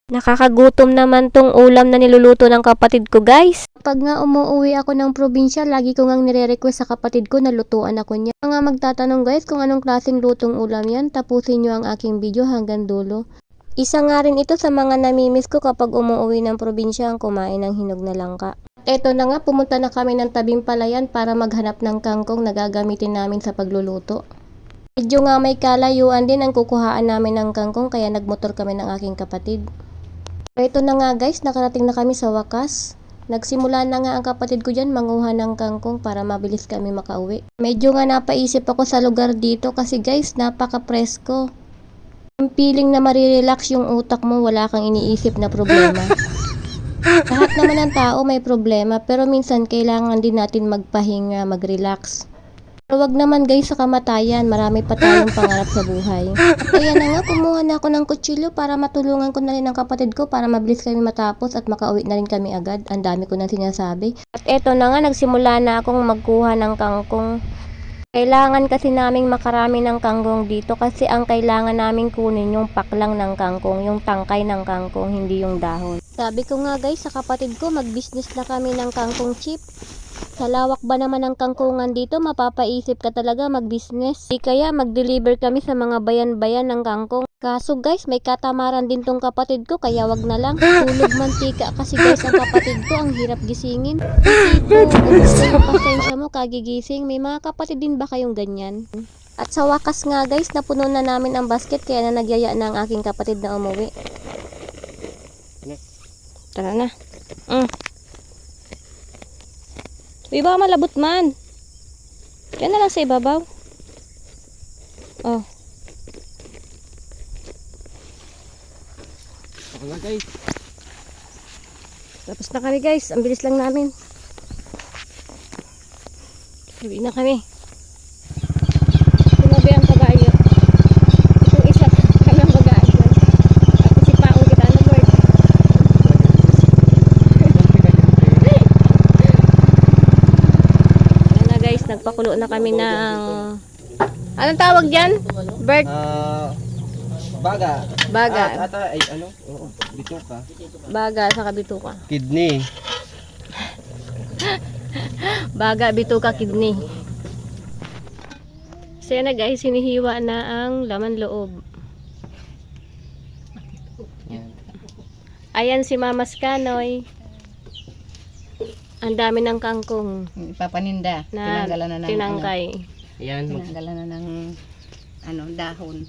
Nakakagutom naman tong ulam na niluluto ng kapatid ko, guys. Pag nga umuwi ako ng probinsya, lagi ko ngang nire-request sa kapatid ko na lutuan ako niya. Mga magtatanong guys kung anong klaseng lutong ulam yan, tapusin nyo ang aking video hanggang dulo. Isa nga rin ito sa mga namimiss ko kapag umuwi ng probinsya ang kumain ng hinog na langka. Eto na nga, pumunta na kami ng tabing palayan para maghanap ng kangkong na gagamitin namin sa pagluluto. Medyo nga may kalayuan din ang kukuhaan namin ng kangkong kaya nagmotor kami ng aking kapatid. Ito na nga guys, nakarating na kami sa wakas. Nagsimula na nga ang kapatid ko dyan manguha ng kangkong para mabilis kami makauwi. Medyo nga napaisip ako sa lugar dito kasi guys, napaka-presko. Yung feeling na marirelax yung utak mo, wala kang iniisip na problema. Lahat naman ng tao may problema pero minsan kailangan din natin magpahinga, mag-relax. Pero wag naman guys sa kamatayan, marami pa tayong pangarap sa buhay. Kaya na nga, kumuha na ako ng kutsilyo para matulungan ko na rin ang kapatid ko para mabilis kami matapos at makauwi na rin kami agad. Ang dami ko nang sinasabi. At eto na nga, nagsimula na akong magkuha ng kangkong. Kailangan kasi naming makarami ng kangkong dito kasi ang kailangan naming kunin yung paklang ng kangkong, yung tangkay ng kangkong, hindi yung dahon. Sabi ko nga guys sa kapatid ko, mag-business na kami ng kangkong chip. Sa lawak ba naman ng kangkungan dito, mapapaisip ka talaga mag-business. Di kaya mag-deliver kami sa mga bayan-bayan ng kangkong. Kaso guys, may katamaran din tong kapatid ko, kaya wag na lang. Tulog mantika kasi guys ang kapatid ko, ang hirap gisingin. Tipo, gusto yung pasensya mo, kagigising. May mga kapatid din ba kayong ganyan? At sa wakas nga guys, napuno na namin ang basket, kaya na nagyaya na ang aking kapatid na umuwi. Tara na. Uy, baka malabot man. Yan na lang sa ibabaw. Oh. Ako nga guys. Tapos na kami guys. Ang bilis lang namin. Uwi na kami. Tumabi ang kabayo. Itong isa kami ang bagaan. Tapos si Paong kita na board. Guys, nagpakulo na kami ng anong tawag dyan? Bird? Baga. Baga. Ay ano? Oo, bituka. Baga sa bituka. Kidney. Baga, bituka, kidney. So yan na guys, hinihiwa na ang laman loob. Ayan si Mama Skanoy. Ang dami ng kangkong. Ipapaninda. Na Tinanggalan na ng tinangkay. Yan. tinanggalan na ng dahon.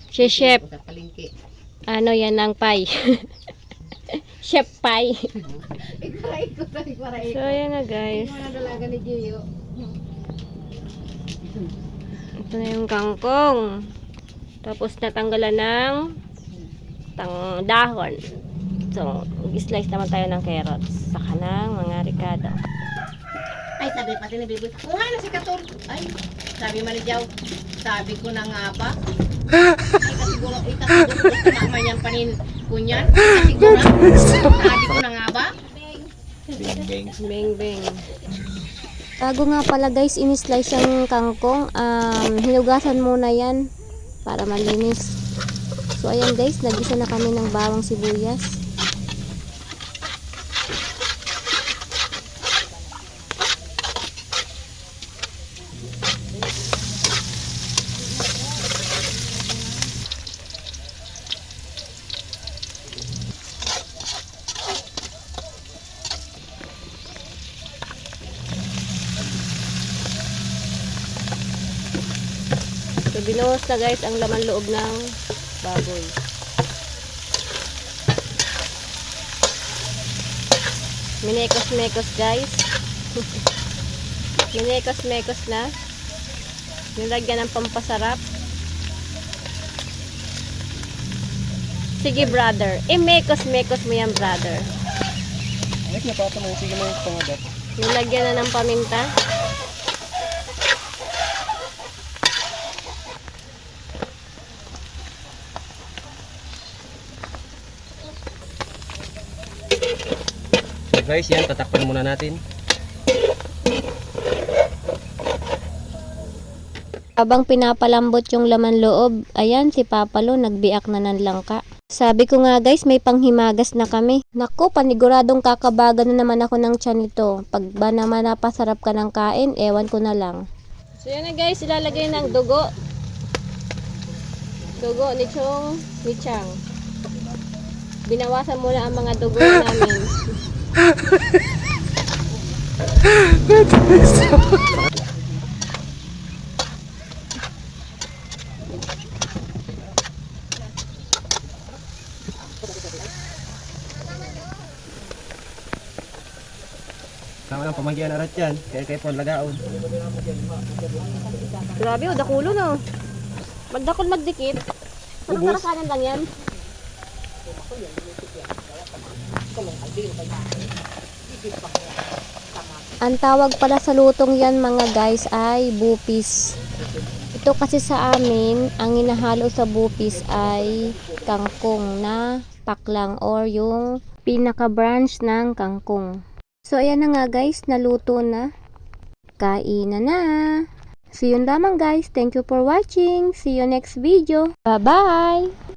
Si Chef, Sa palengke. ano yan ng pie. Chef pie. So yan na guys. Mga dalaga ni Gio. Ito na yung kangkong. Tapos natanggalan ng dahon. So, mag-slice naman tayo ng carrots. Saka ng mga ricado. Ay, sabi pati ni Bibi. Kuha na si Katul. Ay, sabi man ni Jaw. Sabi ko na nga ba? Ay, kasiguro gusto mama niyang panin kunyan. Kasiguro. Sabi ko na nga ba? Bing. Beng beng. Bago nga pala guys, in-slice yung kangkong. Hinugasan muna yan para malinis. So ayan guys, nag-isa na kami ng bawang sibuyas. So binuhos na guys ang laman loob ng baboy. Minekos-mekos guys. Minekos-mekos na. Nilagyan ng pampasarap. Sige brother, imekos-mekos mo yan brother. Ay, napata mo. Sige mo yung pangadat. Nilagyan na ng paminta. So guys, yan. Tatakpan muna natin. Habang pinapalambot yung laman loob, ayan si Papa Lo nagbiak na ng langka. Sabi ko nga guys, may panghimagas na kami. Naku, paniguradong kakabagan na naman ako ng tiyan nito. Pag ba naman napasarap ka ng kain, ewan ko na lang. So yan na guys, ilalagay ng dugo. Dugo ni Chong, ni Chang. Binawasan muna ang mga dugo namin. Tama lang pamanggihan arat yan. Kaya po lagaon. Grabe, dakulo no. Magdakol magdikit. Sarap-sarasanan lang yan. Ang tawag pala sa lutong yan mga guys ay bupis. Ito kasi sa amin, ang hinahalo sa bupis ay kangkong na paklang or yung pinaka-branch ng kangkong. So ayan na nga guys, naluto na. Kainan na. So yun lamang guys. Thank you for watching. See you next video. Bye-bye!